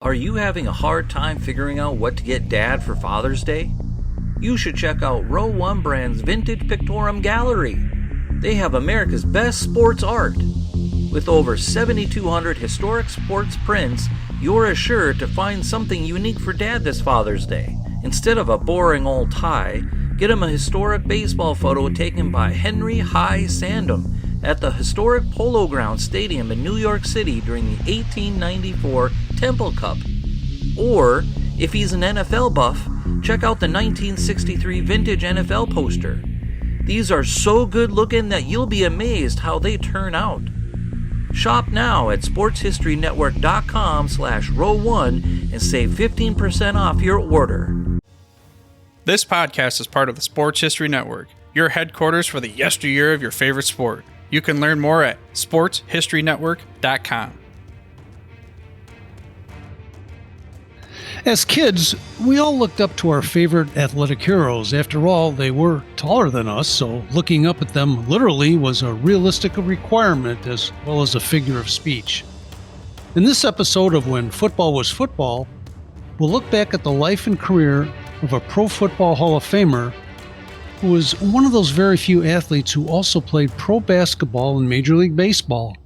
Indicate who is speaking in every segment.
Speaker 1: Are you having a hard time figuring out what to get Dad for Father's Day? You should check out Row 1 Brand's Vintage Pictorum Gallery. They have America's best sports art. With over 7,200 historic sports prints, you're assured to find something unique for Dad this Father's Day. Instead of a boring old tie, get him a historic baseball photo taken by Henry High Sandom at the historic Polo Grounds Stadium in New York City during the 1894 Temple Cup. Or, if he's an NFL buff, check out the 1963 vintage NFL poster. These are so good looking that you'll be amazed how they turn out. Shop now at sportshistorynetwork.com/row1 and save 15% off your order.
Speaker 2: This podcast is part of the Sports History Network, your headquarters for the yesteryear of your favorite sport. You can learn more at sportshistorynetwork.com.
Speaker 3: As kids, we all looked up to our favorite athletic heroes. After all, they were taller than us, so looking up at them literally was a realistic requirement as well as a figure of speech. In this episode of When Football Was Football, we'll look back at the life and career of a Pro Football Hall of Famer who was one of those very few athletes who also played pro basketball in Major League Baseball.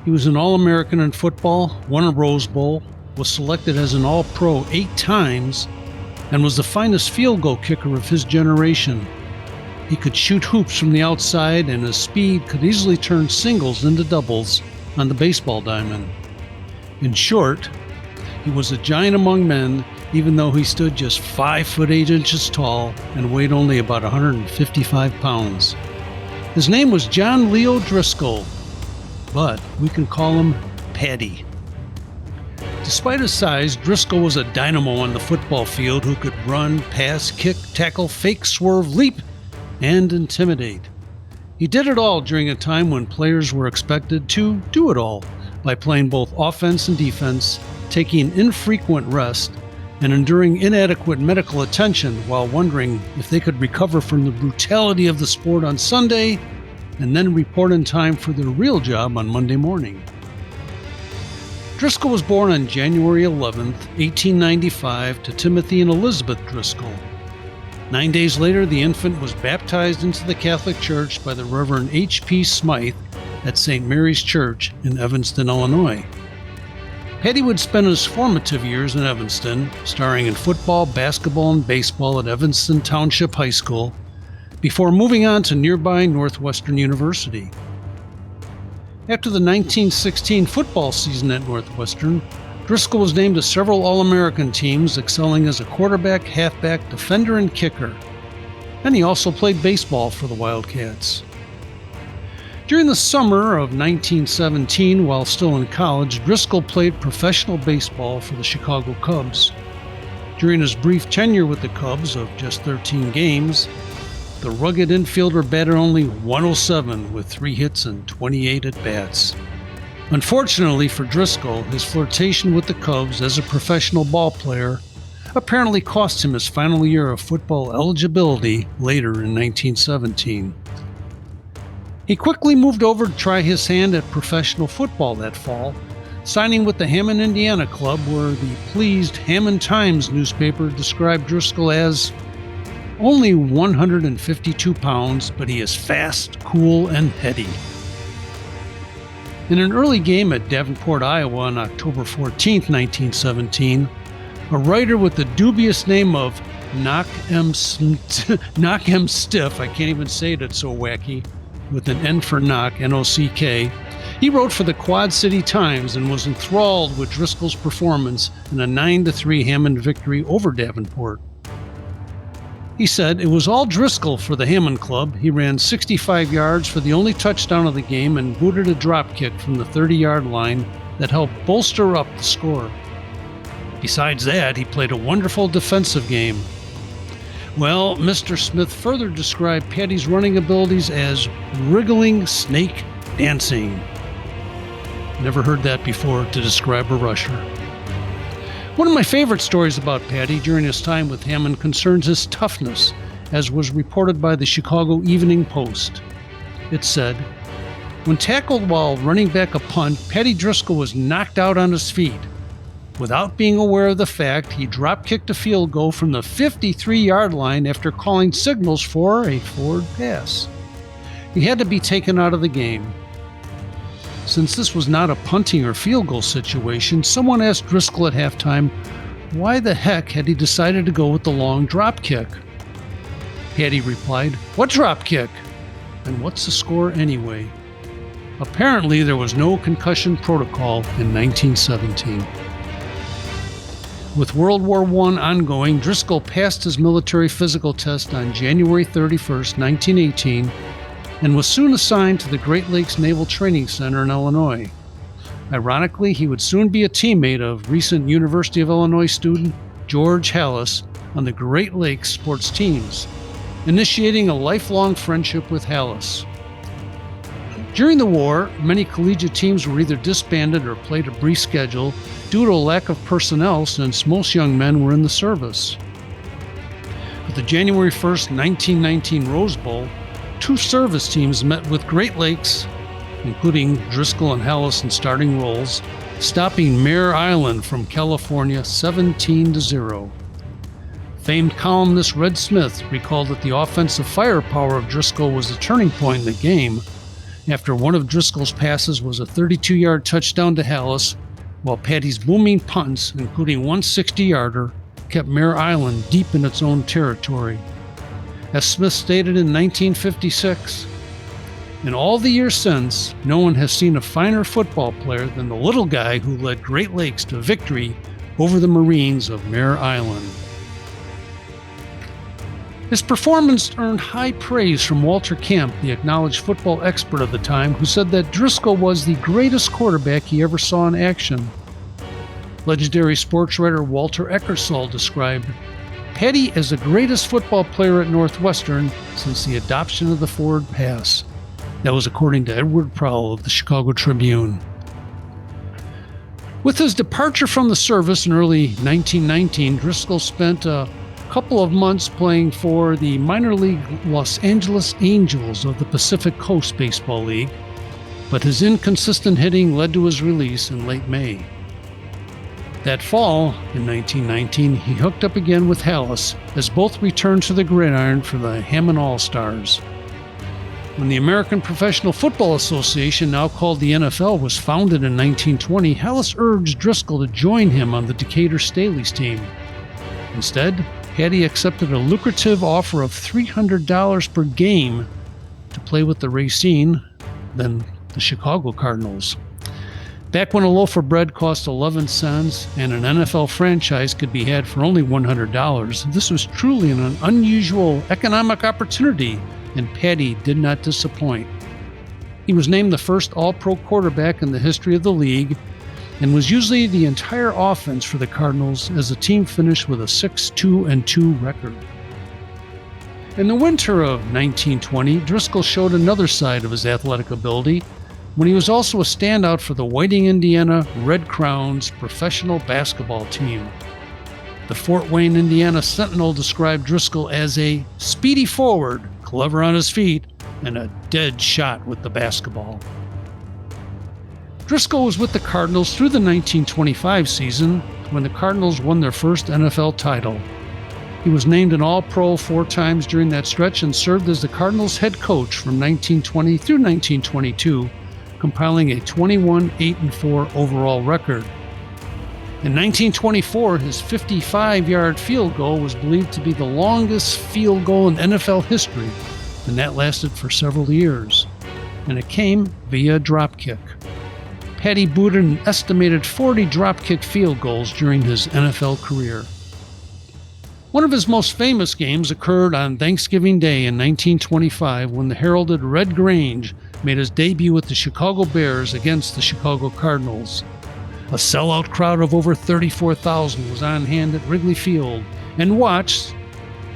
Speaker 3: He was an All-American in football, won a Rose Bowl, was selected as an All-Pro 8 times, and was the finest field goal kicker of his generation. He could shoot hoops from the outside, and his speed could easily turn singles into doubles on the baseball diamond. In short, he was a giant among men, even though he stood just 5 foot 8 inches tall and weighed only about 155 pounds. His name was John Leo Driscoll, but we can call him Paddy. Despite his size, Driscoll was a dynamo on the football field who could run, pass, kick, tackle, fake, swerve, leap, and intimidate. He did it all during a time when players were expected to do it all by playing both offense and defense, taking infrequent rest, and enduring inadequate medical attention while wondering if they could recover from the brutality of the sport on Sunday and then report in time for their real job on Monday morning. Driscoll was born on January 11, 1895, to Timothy and Elizabeth Driscoll. 9 days later, the infant was baptized into the Catholic Church by the Reverend H.P. Smythe at St. Mary's Church in Evanston, Illinois. Paddy would spend his formative years in Evanston, starring in football, basketball, and baseball at Evanston Township High School, before moving on to nearby Northwestern University. After the 1916 football season at Northwestern, Driscoll was named to several All-American teams, excelling as a quarterback, halfback, defender, and kicker. And he also played baseball for the Wildcats. During the summer of 1917, while still in college, Driscoll played professional baseball for the Chicago Cubs. During his brief tenure with the Cubs of just 13 games, the rugged infielder batted only .107 with 3 hits and 28 at-bats. Unfortunately for Driscoll, his flirtation with the Cubs as a professional ball player apparently cost him his final year of football eligibility later in 1917. He quickly moved over to try his hand at professional football that fall, signing with the Hammond, Indiana club, where the pleased Hammond Times newspaper described Driscoll as only 152 pounds, but he is fast, cool, and heady. In an early game at Davenport, Iowa on October 14, 1917, a writer with the dubious name of Knock M. Stiff, I can't even say it, it's so wacky, with an N for knock, N-O-C-K, he wrote for the Quad City Times and was enthralled with Driscoll's performance in a 9-3 Hammond victory over Davenport. He said, "It was all Driscoll for the Hammond Club. He ran 65 yards for the only touchdown of the game and booted a drop kick from the 30-yard line that helped bolster up the score. Besides that, he played a wonderful defensive game." Well, Mr. Smith further described Paddy's running abilities as wriggling snake dancing. Never heard that before to describe a rusher. One of my favorite stories about Paddy during his time with Hammond concerns his toughness, as was reported by the Chicago Evening Post. It said, "When tackled while running back a punt, Paddy Driscoll was knocked out on his feet. Without being aware of the fact, he drop-kicked a field goal from the 53-yard line after calling signals for a forward pass. He had to be taken out of the game. Since this was not a punting or field goal situation, someone asked Driscoll at halftime why the heck had he decided to go with the long drop kick. Paddy replied, "What drop kick? And what's the score anyway?" Apparently, there was no concussion protocol in 1917. With World War I ongoing, Driscoll passed his military physical test on January 31, 1918, and was soon assigned to the Great Lakes Naval Training Center in Illinois. Ironically, he would soon be a teammate of recent University of Illinois student George Halas on the Great Lakes sports teams, initiating a lifelong friendship with Halas. During the war, many collegiate teams were either disbanded or played a brief schedule due to a lack of personnel since most young men were in the service. At the January 1, 1919 Rose Bowl, 2 service teams met with Great Lakes, including Driscoll and Halas in starting roles, stopping Mare Island from California 17-0. Famed columnist Red Smith recalled that the offensive firepower of Driscoll was the turning point in the game after one of Driscoll's passes was a 32-yard touchdown to Halas, while Paddy's booming punts, including one 60-yarder, kept Mare Island deep in its own territory. As Smith stated in 1956, "In all the years since, no one has seen a finer football player than the little guy who led Great Lakes to victory over the Marines of Mare Island." His performance earned high praise from Walter Camp, the acknowledged football expert of the time, who said that Driscoll was the greatest quarterback he ever saw in action. Legendary sports writer Walter Eckersall described Paddy as the greatest football player at Northwestern since the adoption of the forward pass. That was according to Edward Prowell of the Chicago Tribune. With his departure from the service in early 1919, Driscoll spent a couple of months playing for the minor league Los Angeles Angels of the Pacific Coast Baseball League, but his inconsistent hitting led to his release in late May. That fall, in 1919, he hooked up again with Halas as both returned to the gridiron for the Hammond All-Stars. When the American Professional Football Association, now called the NFL, was founded in 1920, Halas urged Driscoll to join him on the Decatur Staley's team. Instead, Paddy accepted a lucrative offer of $300 per game to play with the Racine, then the Chicago Cardinals. Back when a loaf of bread cost 11 cents and an NFL franchise could be had for only $100, this was truly an unusual economic opportunity, and Paddy did not disappoint. He was named the first All-Pro quarterback in the history of the league and was usually the entire offense for the Cardinals as the team finished with a 6-2-2 record. In the winter of 1920, Driscoll showed another side of his athletic ability when he was also a standout for the Whiting, Indiana Red Crowns professional basketball team. The Fort Wayne, Indiana Sentinel described Driscoll as a speedy forward, clever on his feet, and a dead shot with the basketball. Driscoll was with the Cardinals through the 1925 season when the Cardinals won their first NFL title. He was named an All-Pro 4 times during that stretch and served as the Cardinals head coach from 1920 through 1922, compiling a 21-8-4 overall record. In 1924, his 55-yard field goal was believed to be the longest field goal in NFL history, and that lasted for several years. And it came via a dropkick. Paddy booted an estimated 40 dropkick field goals during his NFL career. One of his most famous games occurred on Thanksgiving Day in 1925 when the heralded Red Grange made his debut with the Chicago Bears against the Chicago Cardinals. A sellout crowd of over 34,000 was on hand at Wrigley Field and watched,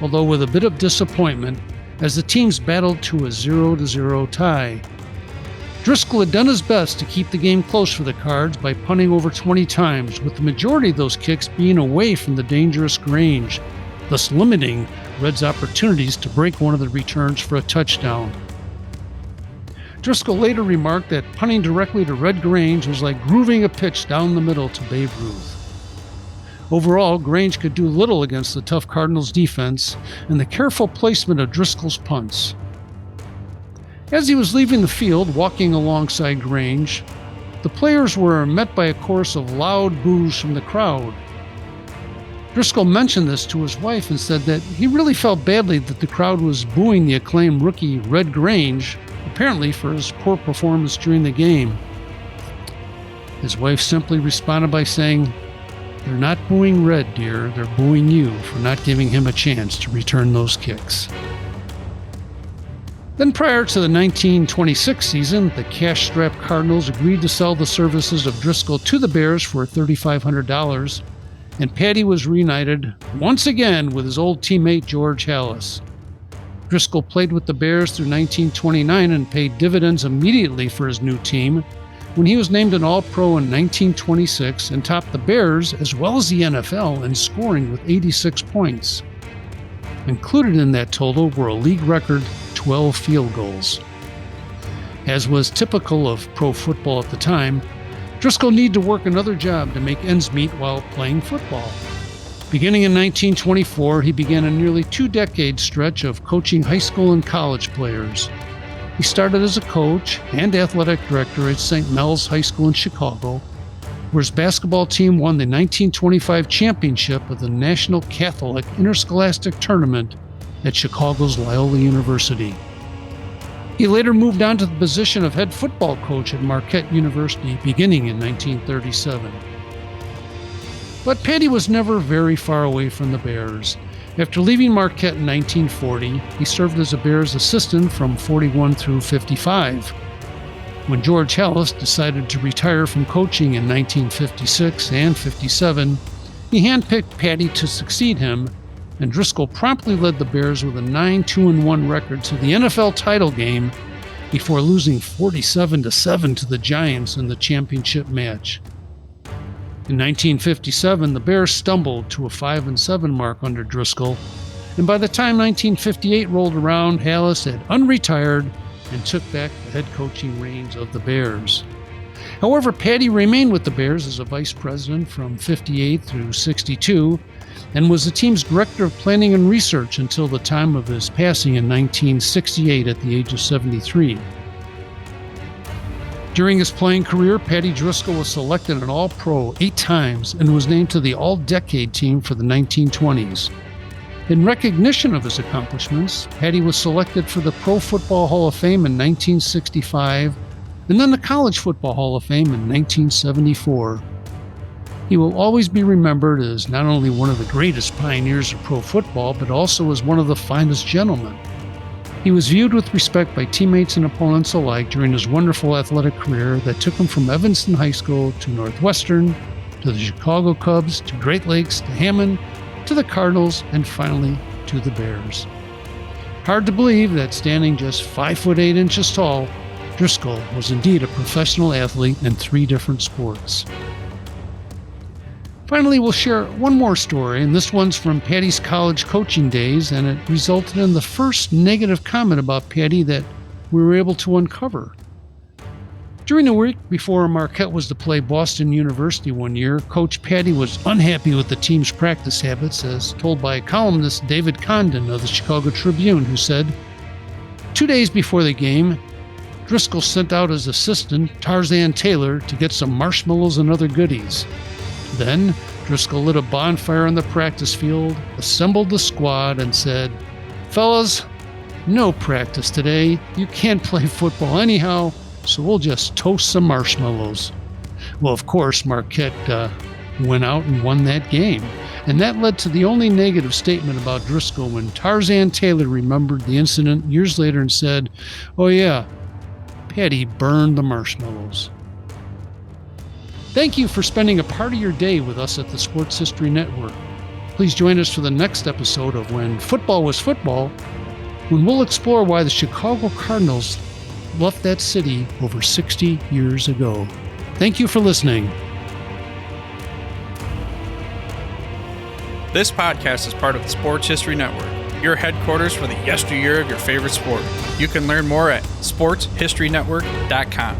Speaker 3: although with a bit of disappointment, as the teams battled to a 0-0 tie. Driscoll had done his best to keep the game close for the Cards by punting over 20 times, with the majority of those kicks being away from the dangerous Grange, thus limiting Reds' opportunities to break one of the returns for a touchdown. Driscoll later remarked that punting directly to Red Grange was like grooving a pitch down the middle to Babe Ruth. Overall, Grange could do little against the tough Cardinals defense and the careful placement of Driscoll's punts. As he was leaving the field, walking alongside Grange, the players were met by a chorus of loud boos from the crowd. Driscoll mentioned this to his wife and said that he really felt badly that the crowd was booing the acclaimed rookie Red Grange, apparently for his poor performance during the game. His wife simply responded by saying, "They're not booing Red, dear. They're booing you for not giving him a chance to return those kicks." Then prior to the 1926 season, the cash-strapped Cardinals agreed to sell the services of Driscoll to the Bears for $3,500, and Paddy was reunited once again with his old teammate George Halas. Driscoll played with the Bears through 1929 and paid dividends immediately for his new team when he was named an All-Pro in 1926 and topped the Bears as well as the NFL in scoring with 86 points. Included in that total were a league record 12 field goals. As was typical of pro football at the time, Driscoll needed to work another job to make ends meet while playing football. Beginning in 1924, he began a nearly 2-decade stretch of coaching high school and college players. He started as a coach and athletic director at St. Mel's High School in Chicago, where his basketball team won the 1925 championship of the National Catholic Interscholastic Tournament at Chicago's Loyola University. He later moved on to the position of head football coach at Marquette University beginning in 1937. But Paddy was never very far away from the Bears. After leaving Marquette in 1940, he served as a Bears assistant from 41 through 55. When George Halas decided to retire from coaching in 1956 and 57, he handpicked Paddy to succeed him, and Driscoll promptly led the Bears with a 9-2-1 record to the NFL title game before losing 47-7 to the Giants in the championship match. In 1957, the Bears stumbled to a 5-7 mark under Driscoll, and by the time 1958 rolled around, Halas had unretired and took back the head coaching reins of the Bears. However, Paddy remained with the Bears as a vice president from 58 through 62 and was the team's director of planning and research until the time of his passing in 1968 at the age of 73. During his playing career, Paddy Driscoll was selected an All-Pro 8 times and was named to the All-Decade team for the 1920s. In recognition of his accomplishments, Paddy was selected for the Pro Football Hall of Fame in 1965 and then the College Football Hall of Fame in 1974. He will always be remembered as not only one of the greatest pioneers of pro football, but also as one of the finest gentlemen. He was viewed with respect by teammates and opponents alike during his wonderful athletic career that took him from Evanston High School to Northwestern, to the Chicago Cubs, to Great Lakes, to Hammond, to the Cardinals, and finally to the Bears. Hard to believe that standing just 5'8" tall, Driscoll was indeed a professional athlete in 3 different sports. Finally, we'll share one more story, and this one's from Paddy's college coaching days, and it resulted in the first negative comment about Paddy that we were able to uncover. During the week before Marquette was to play Boston University one year, Coach Paddy was unhappy with the team's practice habits, as told by columnist David Condon of the Chicago Tribune, who said, 2 days before the game, Driscoll sent out his assistant, Tarzan Taylor, to get some marshmallows and other goodies. Then, Driscoll lit a bonfire on the practice field, assembled the squad, and said, "Fellas, no practice today. You can't play football anyhow, so we'll just toast some marshmallows." Well, of course, Marquette went out and won that game. And that led to the only negative statement about Driscoll when Tarzan Taylor remembered the incident years later and said, "Oh yeah, Paddy burned the marshmallows." Thank you for spending a part of your day with us at the Sports History Network. Please join us for the next episode of When Football Was Football, when we'll explore why the Chicago Cardinals left that city over 60 years ago. Thank you for listening.
Speaker 2: This podcast is part of the Sports History Network, your headquarters for the yesteryear of your favorite sport. You can learn more at sportshistorynetwork.com.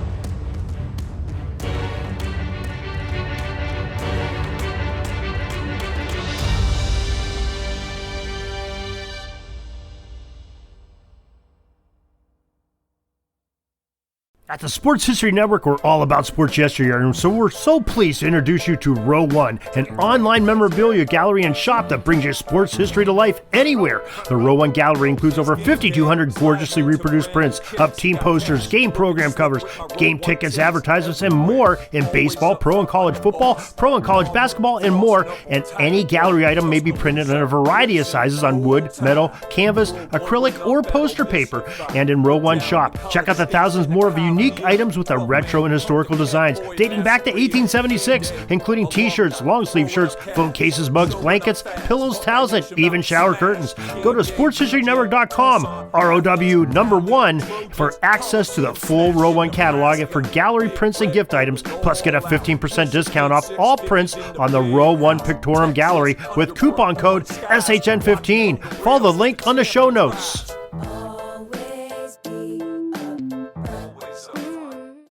Speaker 4: At the Sports History Network, we're all about sports yesteryear, and so we're so pleased to introduce you to Row One, an online memorabilia gallery and shop that brings your sports history to life anywhere. The Row One gallery includes over 5,200 gorgeously reproduced prints of team posters, game program covers, game tickets, advertisements, and more in baseball, pro and college football, pro and college basketball, and more. And any gallery item may be printed in a variety of sizes on wood, metal, canvas, acrylic, or poster paper. And in Row One shop, check out the thousands more of unique items with the retro and historical designs dating back to 1876, including t-shirts, long-sleeve shirts, phone cases, mugs, blankets, pillows, towels, and even shower curtains. Go to sportshistorynetwork.com, ROW1, for access to the full Row One catalog and for gallery prints and gift items, plus get a 15% discount off all prints on the Row One Pictorum Gallery with coupon code SHN15. Follow the link on the show notes.